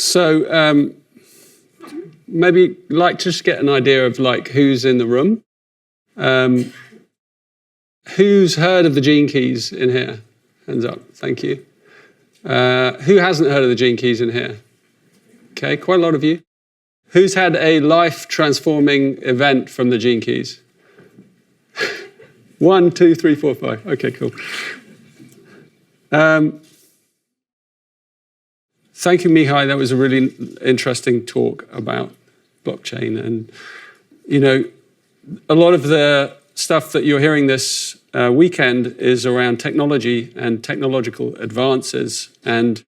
So maybe like just get an idea of like who's in the room. Who's heard of the Gene Keys in here? Hands up, thank you. Who hasn't heard of the Gene Keys in here? Okay, quite a lot of you. Who's had a life-transforming event from the Gene Keys? 1, 2, 3, 4, 5. Okay, cool. Thank you, Mihai. That was a really interesting talk about blockchain. And, you know, a lot of the stuff that you're hearing this weekend is around technology and technological advances. And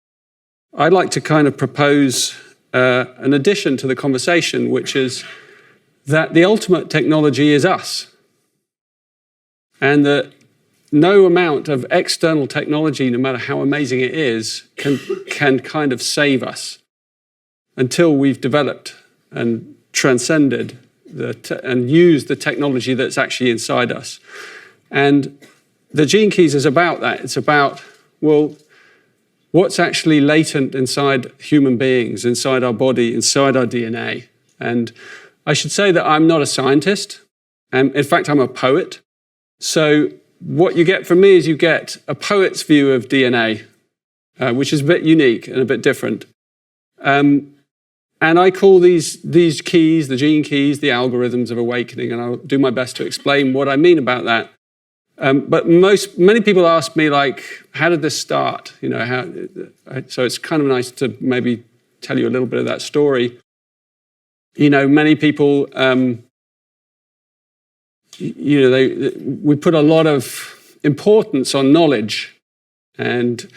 I'd like to kind of propose an addition to the conversation, which is that the ultimate technology is us. And that no amount of external technology, no matter how amazing it is, can kind of save us until we've developed and transcended and used the technology that's actually inside us. And the Gene Keys is about that. It's about, well, what's actually latent inside human beings, inside our body, inside our DNA. And I should say that I'm not a scientist. In fact, I'm a poet. So what you get from me is you get a poet's view of DNA, which is a bit unique and a bit different. And I call these keys, the Gene Keys, the algorithms of awakening, and I'll do my best to explain what I mean about that. But many people ask me, like, how did this start? You know, so it's kind of nice to maybe tell you a little bit of that story. You know, many people, you know, we put a lot of importance on knowledge, and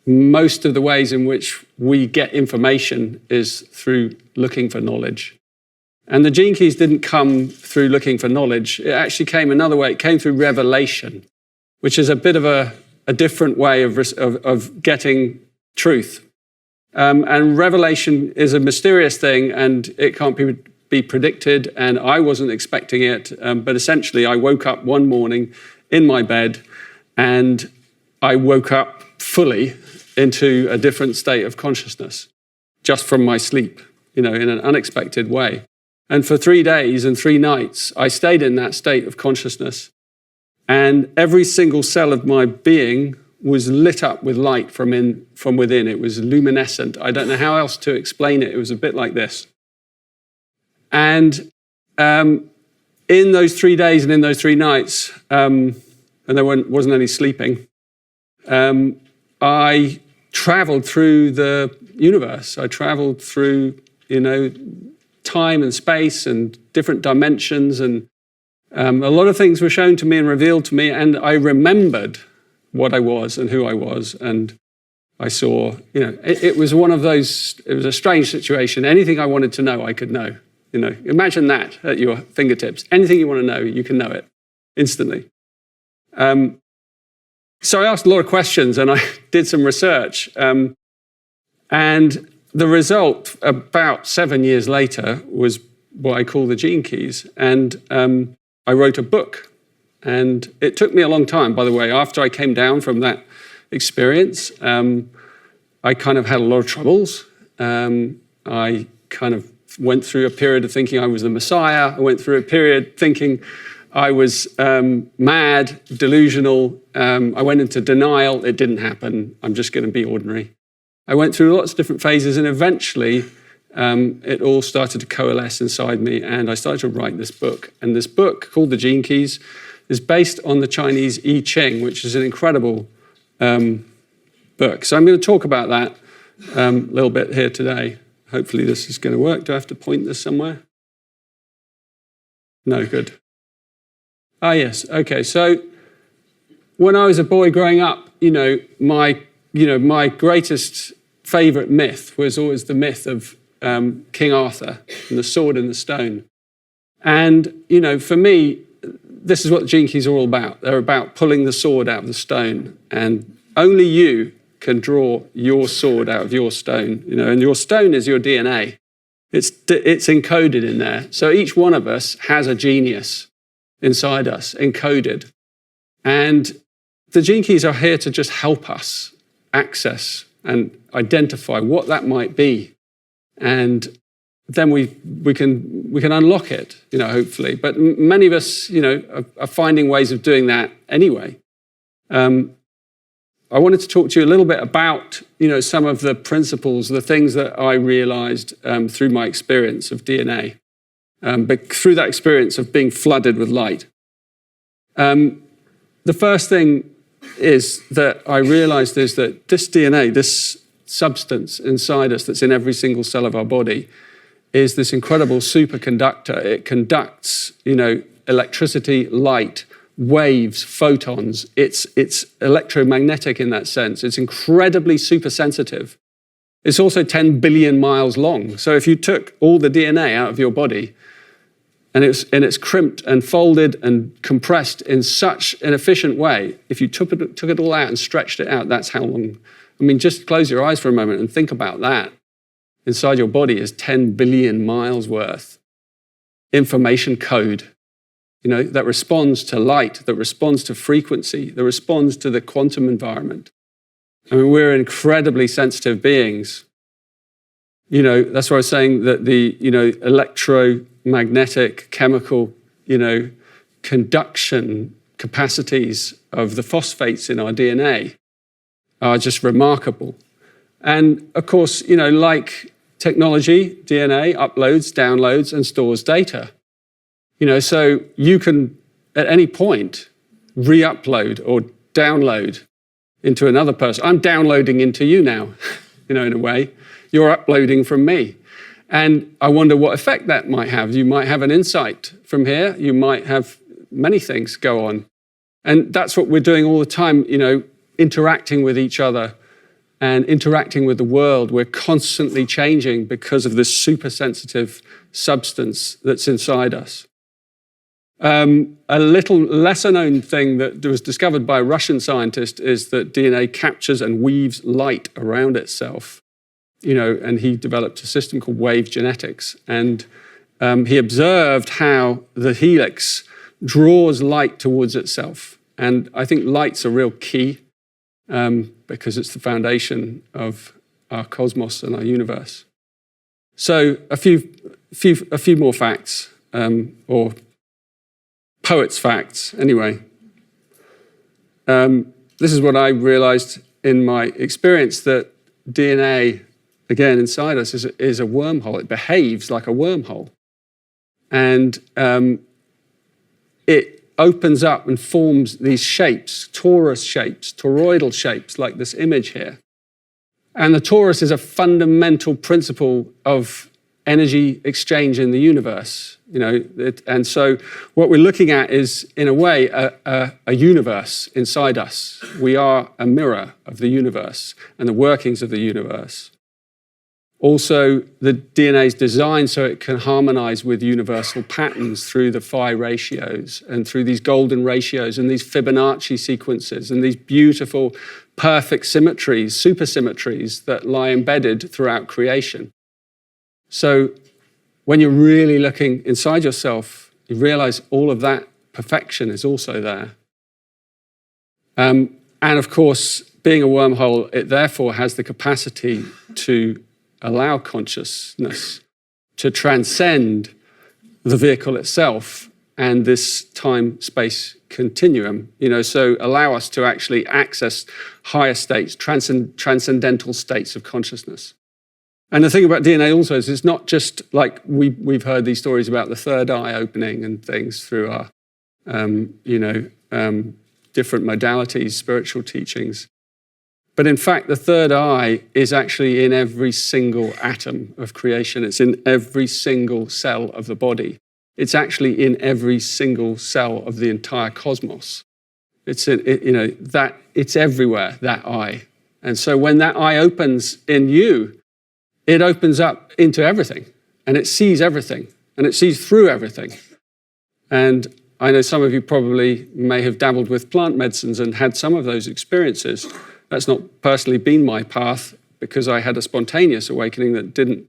most of the ways in which we get information is through looking for knowledge. And the Gene Keys didn't come through looking for knowledge. It actually came another way. It came through revelation, which is a bit of a different way of getting truth. And revelation is a mysterious thing, and it can't be predicted, and I wasn't expecting it. But essentially, I woke up one morning in my bed, and I woke up fully into a different state of consciousness just from my sleep, you know, in an unexpected way. And for 3 days and 3 nights, I stayed in that state of consciousness. And every single cell of my being was lit up with light from within. It was luminescent. I don't know how else to explain it. It was a bit like this. And in those 3 days and in those 3 nights, and there wasn't any sleeping, I traveled through the universe. I traveled through, you know, time and space and different dimensions, and a lot of things were shown to me and revealed to me, and I remembered what I was and who I was, and I saw, you know, it was one of those, it was a strange situation. Anything I wanted to know, I could know. You know, imagine that at your fingertips. Anything you want to know, you can know it instantly. So I asked a lot of questions, and I did some research, and the result about 7 years later was what I call the Gene Keys. And I wrote a book. And it took me a long time, by the way. After I came down from that experience, I kind of had a lot of troubles. I kind of went through a period of thinking I was the Messiah. I went through a period thinking I was mad, delusional. I went into denial. It didn't happen. I'm just going to be ordinary. I went through lots of different phases, and eventually it all started to coalesce inside me, and I started to write this book. And this book, called The Gene Keys, is based on the Chinese I Ching, which is an incredible book. So I'm going to talk about that a little bit here today. Hopefully this is going to work. Do I have to point this somewhere? No, good. Ah, yes. Okay, so when I was a boy growing up, my greatest favorite myth was always the myth of King Arthur and the sword and the stone. And, for me, this is what the Gene Keys are all about. They're about pulling the sword out of the stone. And only you can draw your sword out of your stone, and your stone is your DNA. It's encoded in there. So each one of us has a genius inside us, encoded. And the Gene Keys are here to just help us access and identify what that might be. And then we can unlock it, hopefully. But many of us, are finding ways of doing that anyway. I wanted to talk to you a little bit about, some of the principles, the things that I realized through my experience of DNA, but through that experience of being flooded with light. The first thing is that I realized is that this DNA, this substance inside us that's in every single cell of our body, is this incredible superconductor. It conducts, electricity, light, waves, photons. It's electromagnetic in that sense. It's incredibly supersensitive. It's also 10 billion miles long. So if you took all the DNA out of your body and it's crimped and folded and compressed in such an efficient way, if you took it all out and stretched it out, that's how long. I mean, just close your eyes for a moment and think about that. Inside your body is 10 billion miles worth information code, that responds to light, that responds to frequency, that responds to the quantum environment. I mean, we're incredibly sensitive beings. That's why I was saying that the, electromagnetic, chemical, conduction capacities of the phosphates in our DNA are just remarkable. And of course, like technology, DNA uploads, downloads, and stores data. So you can, at any point, re-upload or download into another person. I'm downloading into you now, in a way. You're uploading from me. And I wonder what effect that might have. You might have an insight from here. You might have many things go on. And that's what we're doing all the time, interacting with each other and interacting with the world. We're constantly changing because of this super sensitive substance that's inside us. A little lesser known thing that was discovered by a Russian scientist is that DNA captures and weaves light around itself. And he developed a system called wave genetics. And he observed how the helix draws light towards itself. And I think light's a real key because it's the foundation of our cosmos and our universe. So a few more facts, or poet's facts, anyway. This is what I realized in my experience, that DNA, again, inside us is a wormhole. It behaves like a wormhole. And it opens up and forms these shapes, torus shapes, toroidal shapes, like this image here. And the torus is a fundamental principle of energy exchange in the universe. And so what we're looking at is, in a way, a universe inside us. We are a mirror of the universe and the workings of the universe. Also, the DNA is designed so it can harmonize with universal patterns through the phi ratios and through these golden ratios and these Fibonacci sequences and these beautiful, perfect symmetries, supersymmetries that lie embedded throughout creation. So when you're really looking inside yourself, you realize all of that perfection is also there. And of course, being a wormhole, it therefore has the capacity to allow consciousness to transcend the vehicle itself and this time-space continuum, so allow us to actually access higher states, transcendental states of consciousness. And the thing about DNA also is it's not just like we've heard these stories about the third eye opening and things through our, different modalities, spiritual teachings. But in fact, the third eye is actually in every single atom of creation. It's in every single cell of the body. It's actually in every single cell of the entire cosmos. It's everywhere, that eye. And so when that eye opens in you, it opens up into everything, and it sees everything, and it sees through everything. And I know some of you probably may have dabbled with plant medicines and had some of those experiences. That's not personally been my path because I had a spontaneous awakening that didn't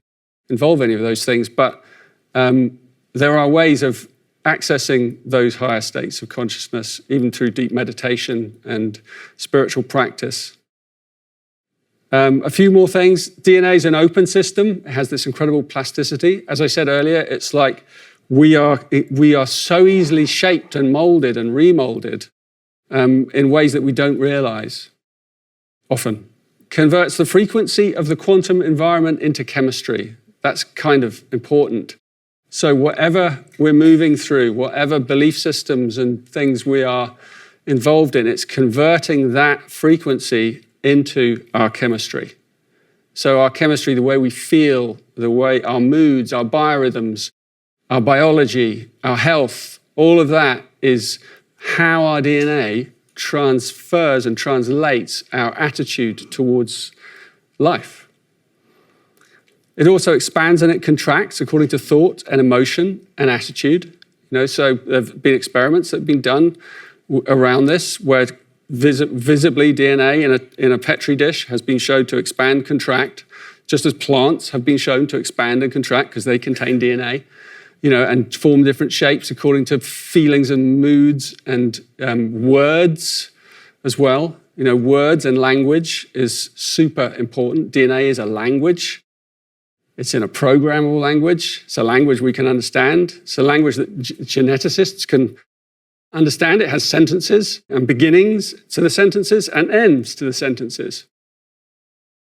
involve any of those things. But there are ways of accessing those higher states of consciousness, even through deep meditation and spiritual practice. A few more things. DNA is an open system. It has this incredible plasticity. As I said earlier, it's like we are so easily shaped and molded and remolded in ways that we don't realize often. Converts the frequency of the quantum environment into chemistry. That's kind of important. So whatever we're moving through, whatever belief systems and things we are involved in, it's converting that frequency into our chemistry. So our chemistry, the way we feel, the way our moods, our biorhythms, our biology, our health, all of that is how our DNA transfers and translates our attitude towards life. It also expands and it contracts according to thought and emotion and attitude. So there have been experiments that have been done around this where visibly DNA in a Petri dish has been shown to expand, contract, just as plants have been shown to expand and contract because they contain DNA, and form different shapes according to feelings and moods and words as well. Words and language is super important. DNA is a language. It's in a programmable language. It's a language we can understand. It's a language that geneticists can understand. It has sentences and beginnings to the sentences and ends to the sentences.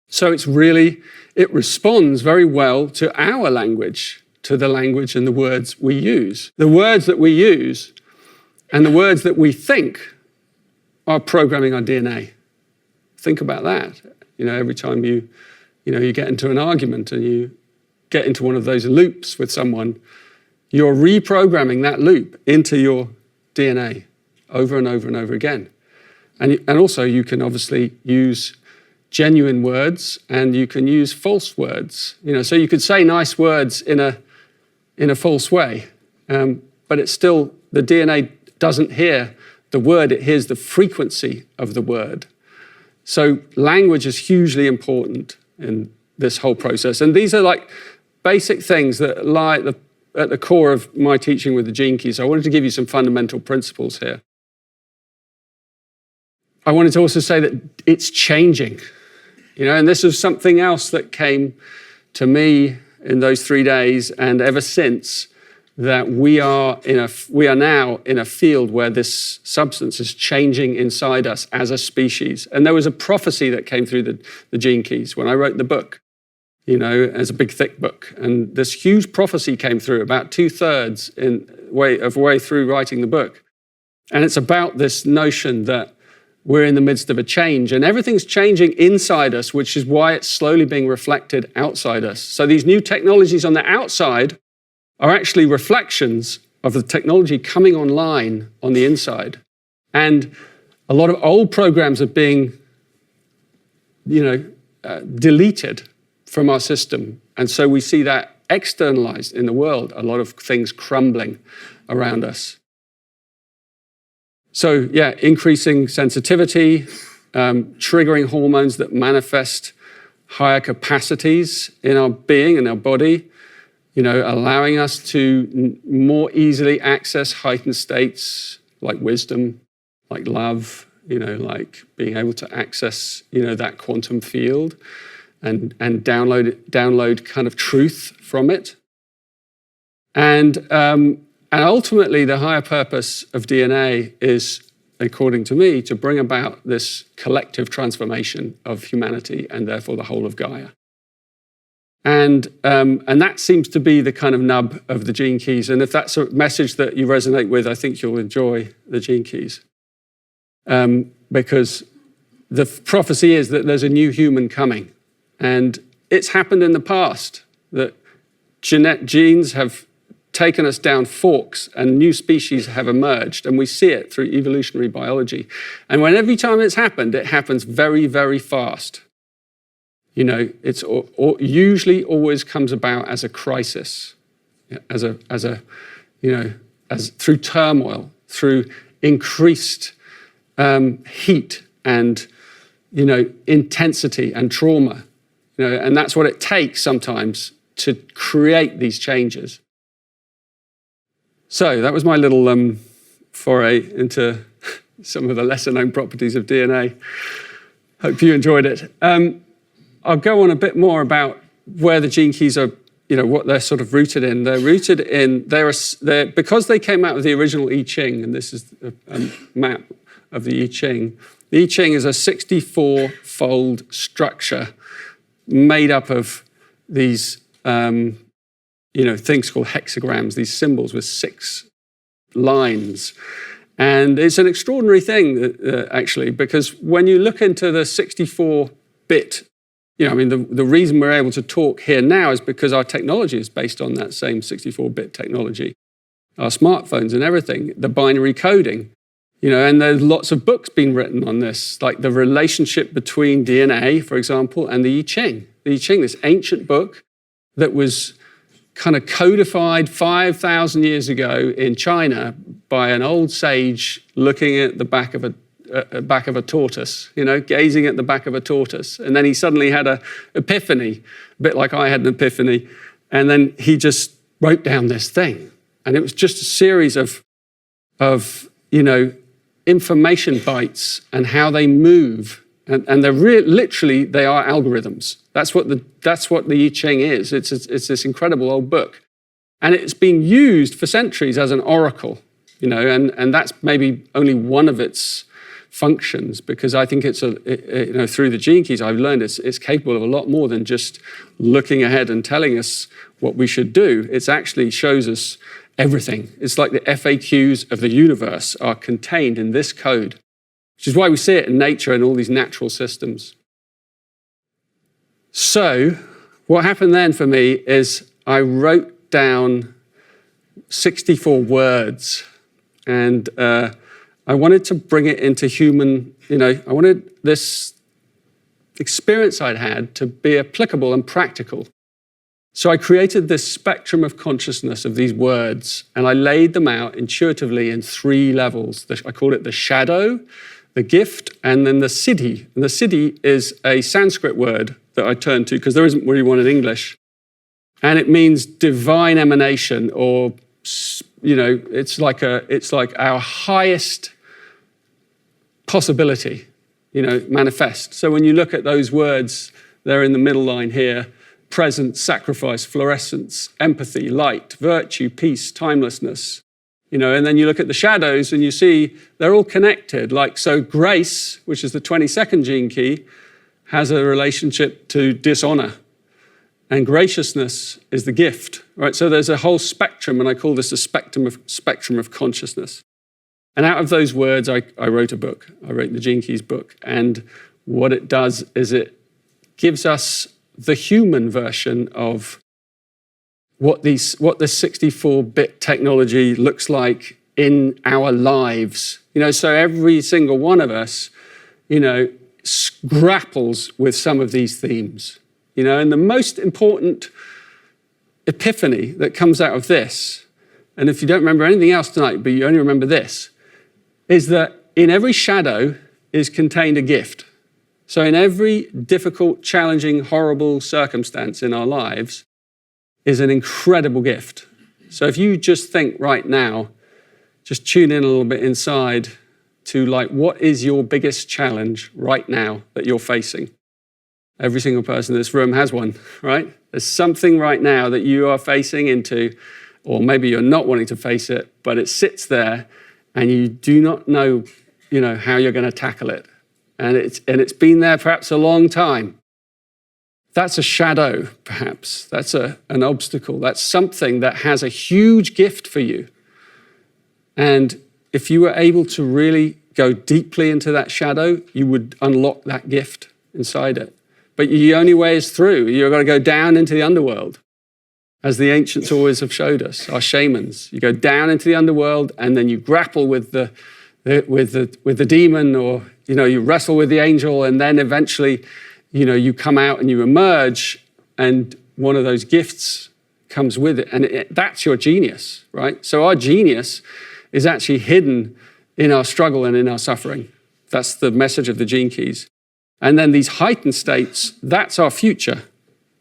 So it responds very well to our language, to the language and the words we use. The words that we use and the words that we think are programming our DNA. Think about that. Every time you get into an argument and you get into one of those loops with someone, you're reprogramming that loop into your DNA over and over and over again. And also you can obviously use genuine words and you can use false words. So you could say nice words in a false way, but it's still, the DNA doesn't hear the word, it hears the frequency of the word. So language is hugely important in this whole process. And these are like basic things that lie at the core of my teaching with the Gene Keys. So I wanted to give you some fundamental principles here. I wanted to also say that it's changing, and this is something else that came to me in those 3 days and ever since, that we are now in a field where this substance is changing inside us as a species. And there was a prophecy that came through the Gene Keys when I wrote the book, as a big thick book. And this huge prophecy came through about 2/3 of way through writing the book. And it's about this notion that we're in the midst of a change and everything's changing inside us, which is why it's slowly being reflected outside us. So these new technologies on the outside are actually reflections of the technology coming online on the inside. And a lot of old programs are being, deleted from our system. And so we see that externalized in the world, a lot of things crumbling around us. So increasing sensitivity, triggering hormones that manifest higher capacities in our being, in our body, allowing us to more easily access heightened states like wisdom, like love, like being able to access, that quantum field and download kind of truth from it. And ultimately, the higher purpose of DNA is, according to me, to bring about this collective transformation of humanity and therefore the whole of Gaia. And that seems to be the kind of nub of the Gene Keys. And if that's a message that you resonate with, I think you'll enjoy the Gene Keys. Because the prophecy is that there's a new human coming. And it's happened in the past that genes have taken us down forks and new species have emerged, and we see it through evolutionary biology. And every time it's happened, it happens very, very fast. It's usually always comes about as a crisis, through turmoil, through increased heat and intensity and trauma, and that's what it takes sometimes to create these changes. So that was my little foray into some of the lesser known properties of DNA. Hope you enjoyed it. I'll go on a bit more about where the gene keys are, what they're sort of rooted in. They're rooted in, because they came out of the original I Ching, and this is a map of the I Ching. The I Ching is a 64-fold structure made up of these, things called hexagrams, these symbols with 6 lines. And it's an extraordinary thing, actually, because when you look into the 64-bit, the reason we're able to talk here now is because our technology is based on that same 64-bit technology. Our smartphones and everything, the binary coding, and there's lots of books being written on this, like the relationship between DNA, for example, and the I Ching. The I Ching, this ancient book that was kind of codified 5,000 years ago in China by an old sage looking at the back of a tortoise, gazing at the back of a tortoise. And then he suddenly had an epiphany, a bit like I had an epiphany. And then he just wrote down this thing. And it was just a series of information bytes and how they move. And they're literally, they are algorithms. That's what the I Ching is. It's this incredible old book. And it's been used for centuries as an oracle, and that's maybe only one of its functions, because I think it's through the gene keys I've learned it's capable of a lot more than just looking ahead and telling us what we should do. It actually shows us everything. It's like the FAQs of the universe are contained in this code, which is why we see it in nature and all these natural systems. So what happened then for me is I wrote down 64 words, and I wanted to bring it into human, I wanted this experience I'd had to be applicable and practical. So I created this spectrum of consciousness of these words, and I laid them out intuitively in 3 levels. I called it the shadow, the gift, and then the siddhi. And the siddhi is a Sanskrit word that I turned to because there isn't really one in English. And it means divine emanation, or, it's like our highest possibility, manifest. So when you look at those words, they're in the middle line here: presence, sacrifice, fluorescence, empathy, light, virtue, peace, timelessness. And then you look at the shadows and you see they're all connected. So grace, which is the 22nd gene key, has a relationship to dishonor. And graciousness is the gift, right? So there's a whole spectrum, and I call this a spectrum of consciousness. And out of those words, I wrote a book. I wrote the Gene Keys book. And what it does is it gives us the human version of what this 64-bit technology looks like in our lives. So every single one of us, grapples with some of these themes. And the most important epiphany that comes out of this, and if you don't remember anything else tonight, but you only remember this, is that in every shadow is contained a gift. So in every difficult, challenging, horrible circumstance in our lives is an incredible gift. So if you just think right now, just tune in a little bit inside to what is your biggest challenge right now that you're facing? Every single person in this room has one, right? There's something right now that you are facing into, or maybe you're not wanting to face it, but it sits there and you do not know, how you're going to tackle it. And it's been there perhaps a long time. That's a shadow, perhaps. That's an obstacle. That's something that has a huge gift for you. And if you were able to really go deeply into that shadow, you would unlock that gift inside it. But the only way is through. You've got to go down into the underworld, as the ancients always have showed us, our shamans. You go down into the underworld, and then you grapple with the demon, or you wrestle with the angel, and then eventually, you come out and you emerge, and one of those gifts comes with it, and that's your genius, right? So our genius is actually hidden in our struggle and in our suffering. That's the message of the Gene Keys. And then these heightened states, that's our future.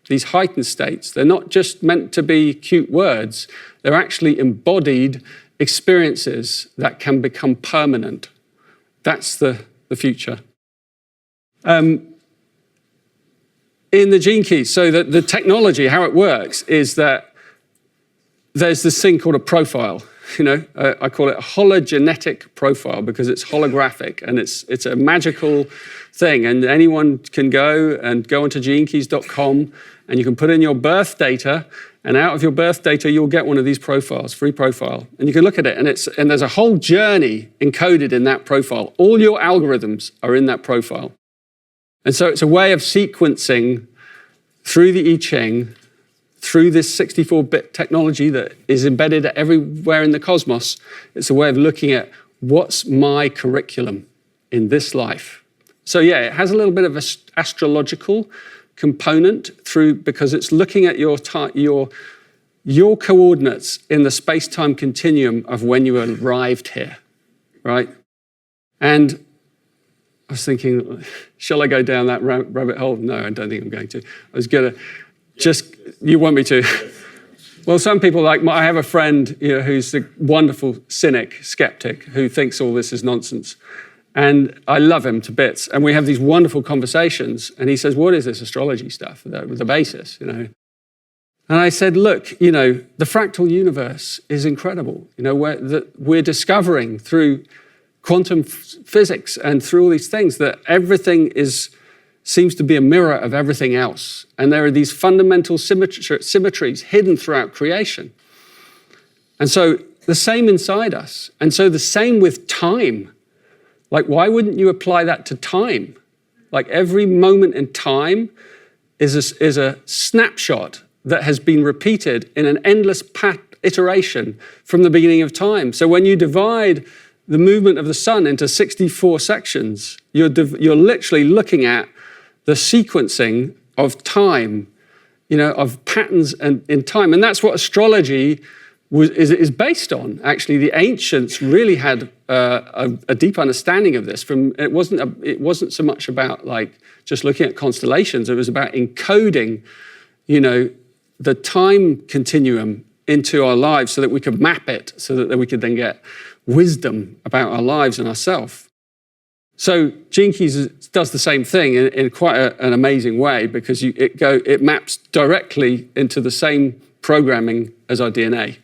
These heightened states, they're not just meant to be cute words. They're actually embodied experiences that can become permanent. That's the future. in the gene keys, so that the technology, how it works, is that there's this thing called a profile. I call it a hologenetic profile because it's holographic and it's a magical thing. And anyone can go onto genekeys.com and you can put in your birth data, and out of your birth data, you'll get one of these profiles, free profile. And you can look at it, and there's a whole journey encoded in that profile. All your algorithms are in that profile. And so it's a way of sequencing through the I Ching, through this 64-bit technology that is embedded everywhere in the cosmos. It's a way of looking at what's my curriculum in this life. So yeah, it has a little bit of an astrological component because it's looking at your coordinates in the space-time continuum of when you arrived here, right? And I was thinking, shall I go down that rabbit hole? No, I don't think I'm going to. I was going to you want me to? Well, some people I have a friend who's a wonderful skeptic, who thinks all this is nonsense. And I love him to bits. And we have these wonderful conversations. And he says, what is this astrology stuff, the basis, And I said, look, the fractal universe is incredible. We're discovering through quantum physics and through all these things that everything seems to be a mirror of everything else. And there are these fundamental symmetries hidden throughout creation. And so the same inside us. And so the same with time. Why wouldn't you apply that to time? Every moment in time is a snapshot that has been repeated in an endless iteration from the beginning of time. So when you divide the movement of the sun into 64 sections, you're literally looking at the sequencing of time, of patterns in time. And that's what astrology is based on. Actually, the ancients really had a deep understanding of this. It wasn't so much about just looking at constellations. It was about encoding, the time continuum into our lives so that we could map it, so that we could then get wisdom about our lives and ourselves. So Gene Keys does the same thing in quite an amazing way because it maps directly into the same programming as our DNA.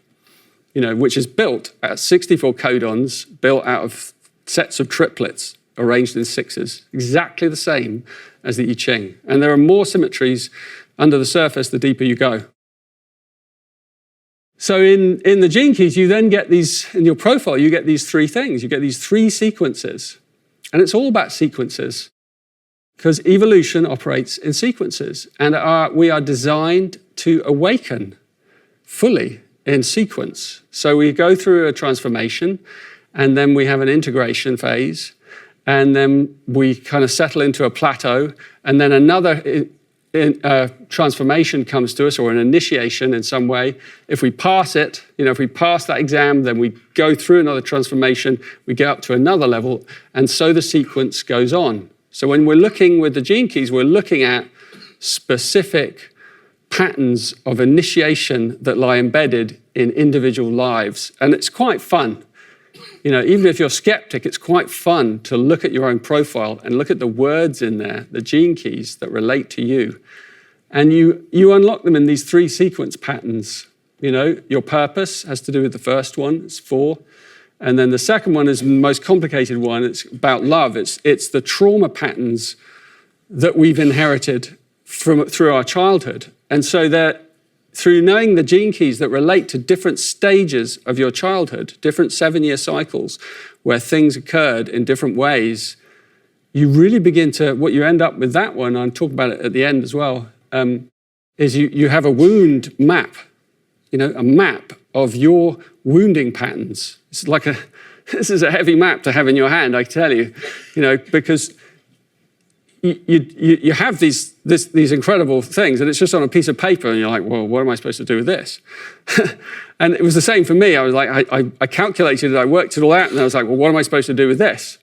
Which is built at 64 codons, built out of sets of triplets arranged in sixes, exactly the same as the I Ching. And there are more symmetries under the surface the deeper you go. So in the Gene Keys, you then get these, in your profile, you get these three things. You get these three sequences. And it's all about sequences because evolution operates in sequences. And we are designed to awaken fully in sequence. So we go through a transformation, and then we have an integration phase, and then we kind of settle into a plateau, and then another transformation comes to us, or an initiation in some way. If we pass it, if we pass that exam, then we go through another transformation, we get up to another level, and so the sequence goes on. So when we're looking with the Gene Keys, we're looking at specific patterns of initiation that lie embedded in individual lives. And it's quite fun. Even if you're a skeptic, it's quite fun to look at your own profile and look at the words in there, the Gene Keys that relate to you. And you unlock them in these three sequence patterns. Your purpose has to do with the first one, it's 4. And then the second one is the most complicated one. It's about love. It's the trauma patterns that we've inherited through our childhood. And so that through knowing the Gene Keys that relate to different stages of your childhood, different 7-year cycles where things occurred in different ways, you really begin to, what you end up with that one, I'll talk about it at the end as well, is you have a wound map, a map of your wounding patterns. It's this is a heavy map to have in your hand, I tell you, because you have these incredible things, and it's just on a piece of paper, and you're like, well, what am I supposed to do with this? And it was the same for me. I was like, I calculated it, I worked it all out, and I was like, well, what am I supposed to do with this?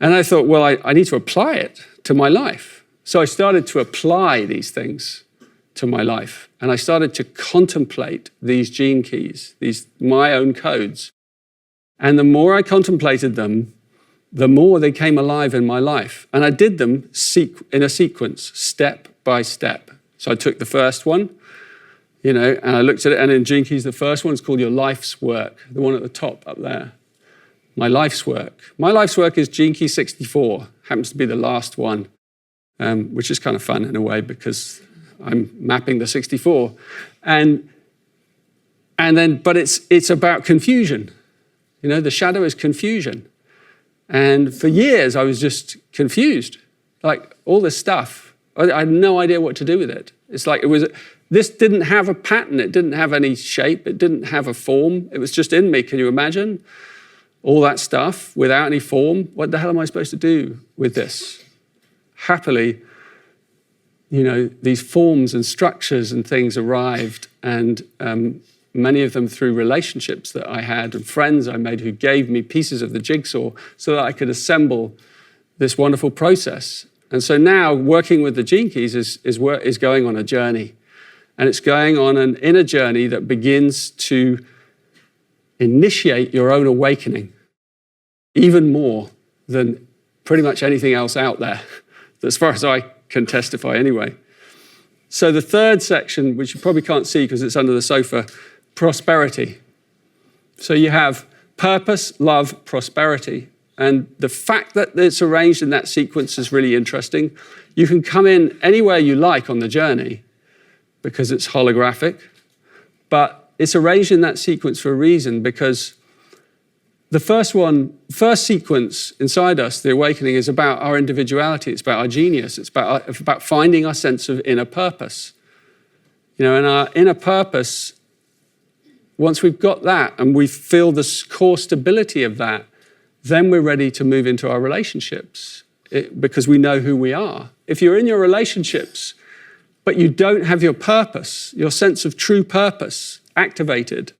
And I thought, well, I need to apply it to my life. So I started to apply these things to my life, and I started to contemplate these Gene Keys, my own codes. And the more I contemplated them, the more they came alive in my life. And I did them in a sequence, step by step. So I took the first one, and I looked at it, and in Gene Keys, the first one is called Your Life's Work, the one at the top up there. My life's work. My life's work is Gene Key 64, happens to be the last one, which is kind of fun in a way because I'm mapping the 64. But it's about confusion. The shadow is confusion. And for years, I was just confused. Like all this stuff, I had no idea what to do with it. It's like this didn't have a pattern. It didn't have any shape. It didn't have a form. It was just in me. Can you imagine? All that stuff without any form. What the hell am I supposed to do with this? Happily, these forms and structures and things arrived, and many of them through relationships that I had and friends I made who gave me pieces of the jigsaw so that I could assemble this wonderful process. And so now working with the Gene Keys is going on a journey. And it's going on an inner journey that begins to initiate your own awakening even more than pretty much anything else out there, as far as I can testify anyway. So the third section, which you probably can't see because it's under the sofa, prosperity. So you have purpose, love, prosperity. And the fact that it's arranged in that sequence is really interesting. You can come in anywhere you like on the journey because it's holographic, but it's arranged in that sequence for a reason, because the first sequence inside us, the awakening, is about our individuality. It's about our genius. It's about finding our sense of inner purpose. And our inner purpose, once we've got that and we feel the core stability of that, then we're ready to move into our relationships because we know who we are. If you're in your relationships, but you don't have your purpose, your sense of true purpose activated,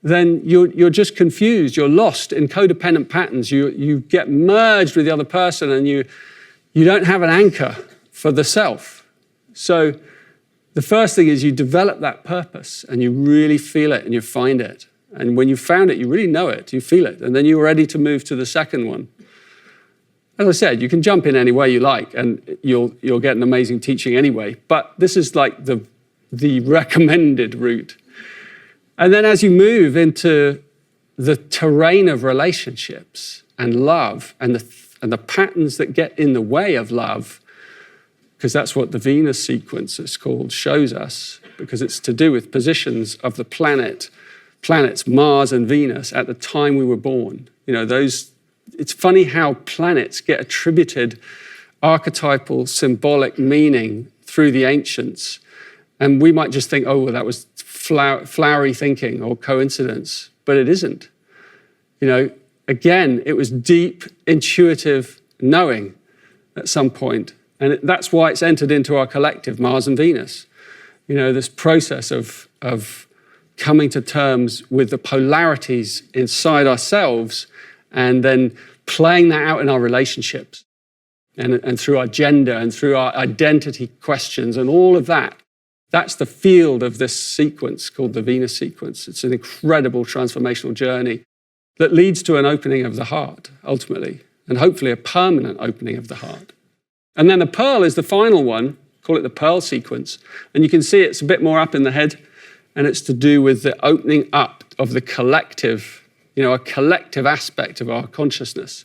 then you're just confused. You're lost in codependent patterns. You get merged with the other person and you don't have an anchor for the self. So the first thing is you develop that purpose and you really feel it and you find it. And when you've found it, you really know it, you feel it. And then you're ready to move to the second one. As I said, you can jump in any way you like and you'll get an amazing teaching anyway. But this is like the recommended route. And then as you move into the terrain of relationships and love and the patterns that get in the way of love, because that's what the Venus sequence is called, shows us, because it's to do with positions of the planets Mars and Venus at the time we were born. It's funny how planets get attributed archetypal, symbolic meaning through the ancients. And we might just think, oh, well, that was flowery thinking or coincidence, but it isn't. Again, it was deep, intuitive knowing at some point. And that's why it's entered into our collective, Mars and Venus. This process of coming to terms with the polarities inside ourselves and then playing that out in our relationships and through our gender and through our identity questions and all of that. That's the field of this sequence called the Venus sequence. It's an incredible transformational journey that leads to an opening of the heart, ultimately, and hopefully a permanent opening of the heart. And then the pearl is the final one, call it the pearl sequence. And you can see it's a bit more up in the head, and it's to do with the opening up of the collective, a collective aspect of our consciousness.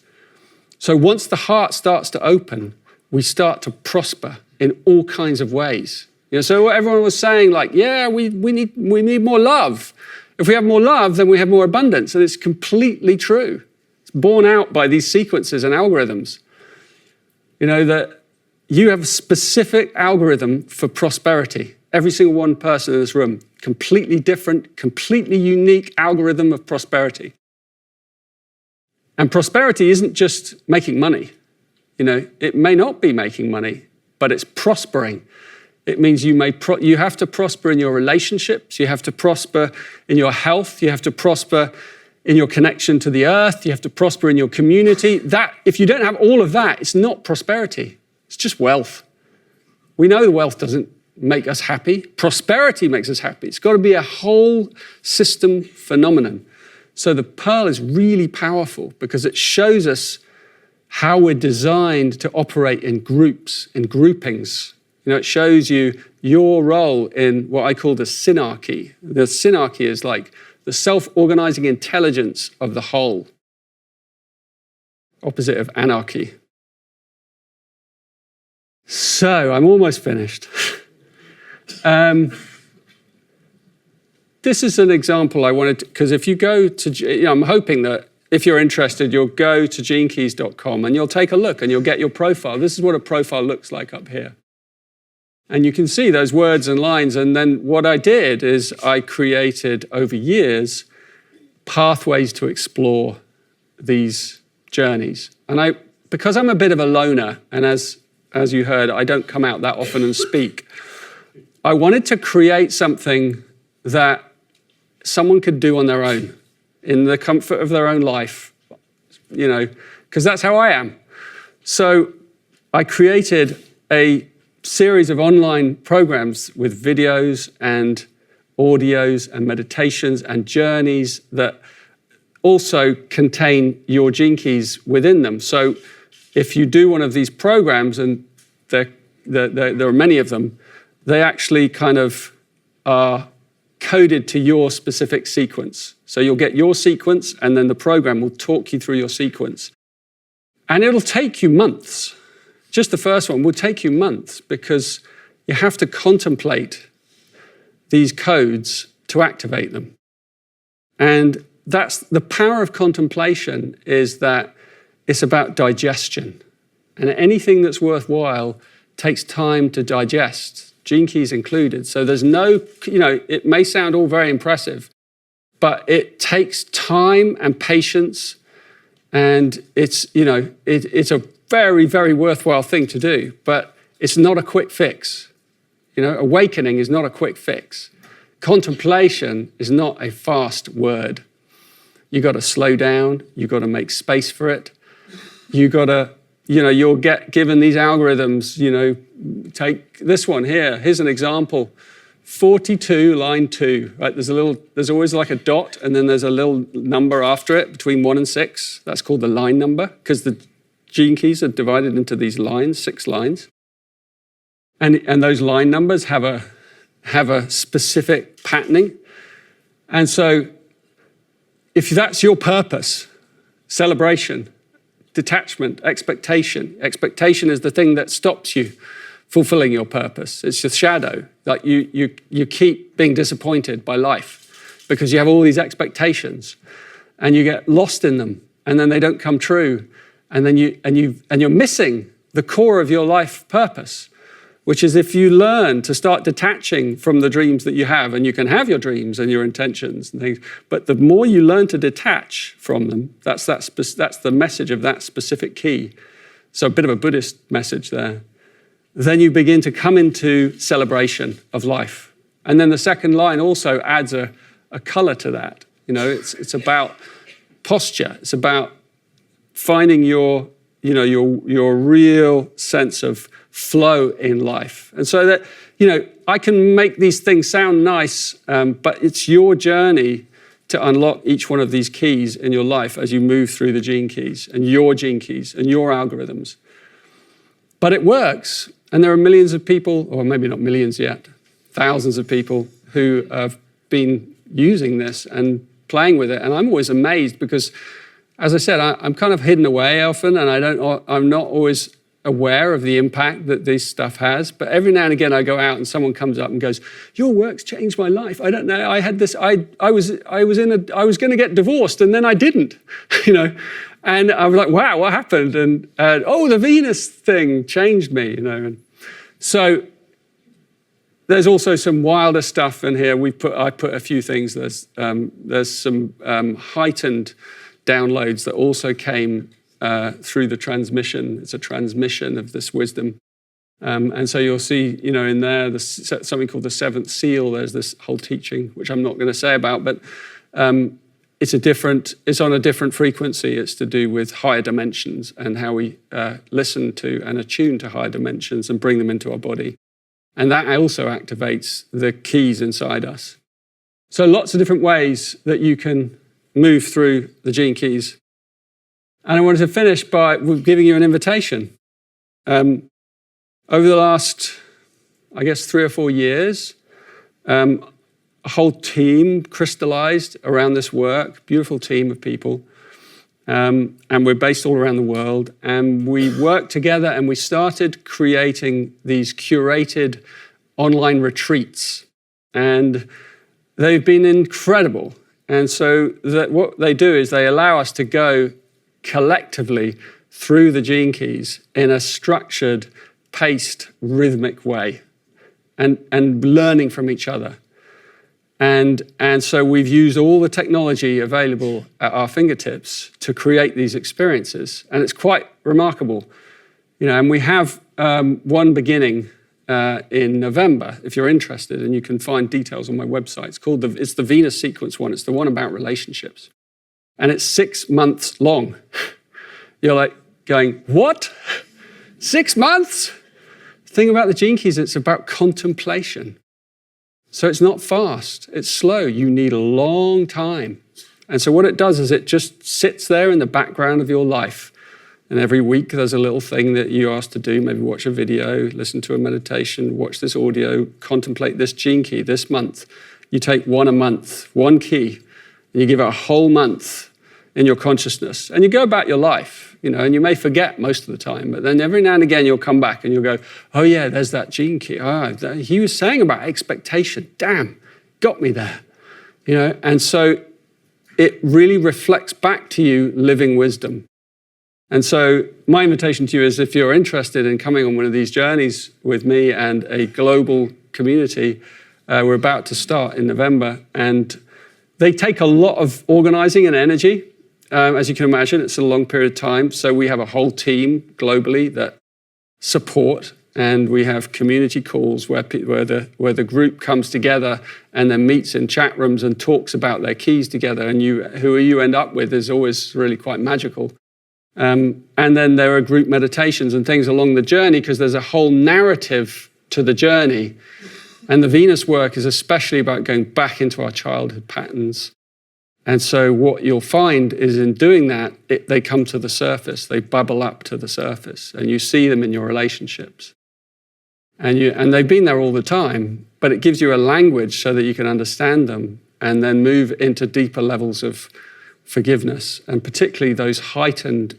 So once the heart starts to open, we start to prosper in all kinds of ways. So everyone was saying, we need more love. If we have more love, then we have more abundance. And it's completely true. It's borne out by these sequences and algorithms. That you have a specific algorithm for prosperity. Every single one person in this room, completely different, completely unique algorithm of prosperity. And prosperity isn't just making money. It may not be making money, but it's prospering. It means you have to prosper in your relationships, you have to prosper in your health, you have to prosper in your connection to the earth, you have to prosper in your community. If you don't have all of that, it's not prosperity, it's just wealth. We know the wealth doesn't make us happy. Prosperity makes us happy. It's got to be a whole system phenomenon. So the pearl is really powerful because it shows us how we're designed to operate in groups, in groupings, It shows you your role in what I call the synarchy. The synarchy is like the self-organizing intelligence of the whole, opposite of anarchy. So I'm almost finished. This is an example I wanted to, because if you go to, I'm hoping that if you're interested, you'll go to genekeys.com and you'll take a look and you'll get your profile. This is what a profile looks like up here. And you can see those words and lines. And then what I did is I created, over years, pathways to explore these journeys. And because I'm a bit of a loner, and as you heard, I don't come out that often and speak, I wanted to create something that someone could do on their own, in the comfort of their own life, because that's how I am. So I created a series of online programs with videos and audios and meditations and journeys that also contain your gene keys within them. So if you do one of these programs, and there are many of them, they actually kind of are coded to your specific sequence. So you'll get your sequence, and then the program will talk you through your sequence. And it'll take you months. Just the first one will take you months, because you have to contemplate these codes to activate them. And that's the power of contemplation, is that it's about digestion. And anything that's worthwhile takes time to digest, gene keys included. So there's no, it may sound all very impressive, but it takes time and patience, and it's a very, very worthwhile thing to do, but it's not a quick fix. Awakening is not a quick fix. Contemplation is not a fast word. You got to slow down. You got to make space for it. You got to, you'll get given these algorithms. Take this one here. Here's an example. 42, line 2. Right? There's always like a dot, and then there's a little number after it between 1 and 6. That's called the line number, because the gene keys are divided into these lines, 6 lines. And those line numbers have a specific patterning. And so if that's your purpose, celebration, detachment, expectation. Expectation is the thing that stops you fulfilling your purpose. It's the shadow. Like you keep being disappointed by life because you have all these expectations and you get lost in them, and then they don't come true. And then you're missing the core of your life purpose, which is if you learn to start detaching from the dreams that you have, and you can have your dreams and your intentions and things, but the more you learn to detach from them, that's the message of that specific key. So a bit of a Buddhist message there. Then you begin to come into celebration of life. And then the second line also adds a color to that. It's about posture. It's about finding your real sense of flow in life. And so that, I can make these things sound nice, but it's your journey to unlock each one of these keys in your life as you move through the gene keys and your algorithms. But it works. And there are millions of people, or maybe not millions yet, thousands of people who have been using this and playing with it. And I'm always amazed because, as I said, I'm kind of hidden away often, and I'm not always aware of the impact that this stuff has. But every now and again, I go out and someone comes up and goes, "Your work's changed my life. I don't know. I had this. I was going to get divorced, and then I didn't." And I was like, "Wow, what happened?" And the Venus thing changed me. And so there's also some wilder stuff in here. I put a few things. There's some heightened downloads that also came through the transmission. It's a transmission of this wisdom. And so you'll see, in there, there's something called the seventh seal. There's this whole teaching, which I'm not going to say about, but it's on a different frequency. It's to do with higher dimensions and how we listen to and attune to higher dimensions and bring them into our body. And that also activates the keys inside us. So lots of different ways that you can move through the gene keys. And I wanted to finish by giving you an invitation. Over the last I guess, 3 or 4 years. A whole team crystallized around this work, beautiful team of people. And we're based all around the world. And we worked together and we started creating these curated online retreats. And they've been incredible. And so what they do is they allow us to go collectively through the Gene Keys in a structured, paced, rhythmic way and learning from each other. And so we've used all the technology available at our fingertips to create these experiences. And it's quite remarkable. And we have one beginning in November, if you're interested, and you can find details on my website. It's the Venus Sequence one. It's the one about relationships. And it's 6 months long. You're like going, what? 6 months? The thing about the Gene Keys, it's about contemplation. So it's not fast, it's slow. You need a long time. And so what it does is it just sits there in the background of your life. And every week there's a little thing that you're asked to do, maybe watch a video, listen to a meditation, watch this audio, contemplate this Gene Key this month. You take one a month, one key, and you give it a whole month in your consciousness. And you go about your life, and you may forget most of the time, but then every now and again you'll come back and you'll go, oh yeah, there's that Gene Key. He was saying about expectation. Damn, got me there. And so it really reflects back to you living wisdom. And so my invitation to you is, if you're interested in coming on one of these journeys with me and a global community, we're about to start in November, and they take a lot of organizing and energy. As you can imagine, it's a long period of time. So we have a whole team globally that support, and we have community calls where the group comes together and then meets in chat rooms and talks about their keys together. And who you end up with is always really quite magical. And then there are group meditations and things along the journey, because there's a whole narrative to the journey. And the Venus work is especially about going back into our childhood patterns. And so what you'll find is, in doing that, they come to the surface, they bubble up to the surface, and you see them in your relationships. And they've been there all the time, but it gives you a language so that you can understand them and then move into deeper levels of forgiveness, and particularly those heightened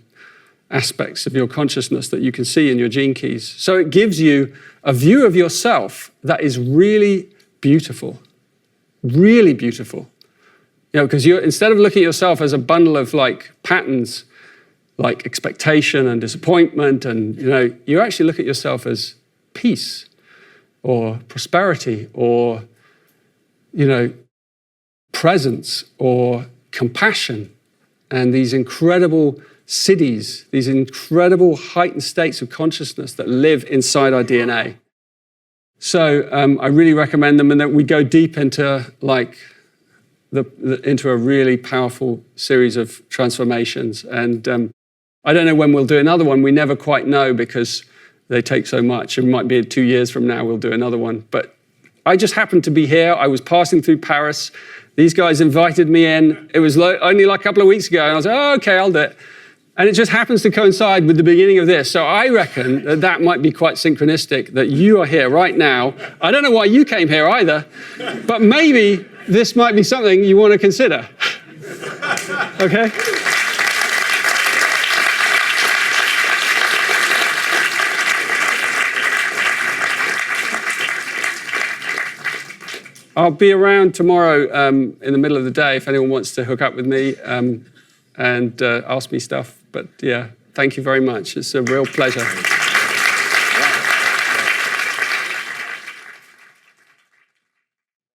aspects of your consciousness that you can see in your Gene Keys. So it gives you a view of yourself that is really beautiful, really beautiful. Because instead of looking at yourself as a bundle of patterns, like expectation and disappointment, and you actually look at yourself as peace or prosperity or presence or compassion, and these incredible cities, these incredible heightened states of consciousness that live inside our DNA. So I really recommend them, and that we go deep into into a really powerful series of transformations. And I don't know when we'll do another one. We never quite know, because they take so much. It might be 2 years from now we'll do another one. But I just happened to be here. I was passing through Paris. These guys invited me in. It was only a couple of weeks ago. And I was like, oh, okay, I'll do it. And it just happens to coincide with the beginning of this. So I reckon that might be quite synchronistic, that you are here right now. I don't know why you came here either, but maybe this might be something you want to consider. Okay? I'll be around tomorrow in the middle of the day if anyone wants to hook up with me and ask me stuff. But yeah, thank you very much. It's a real pleasure.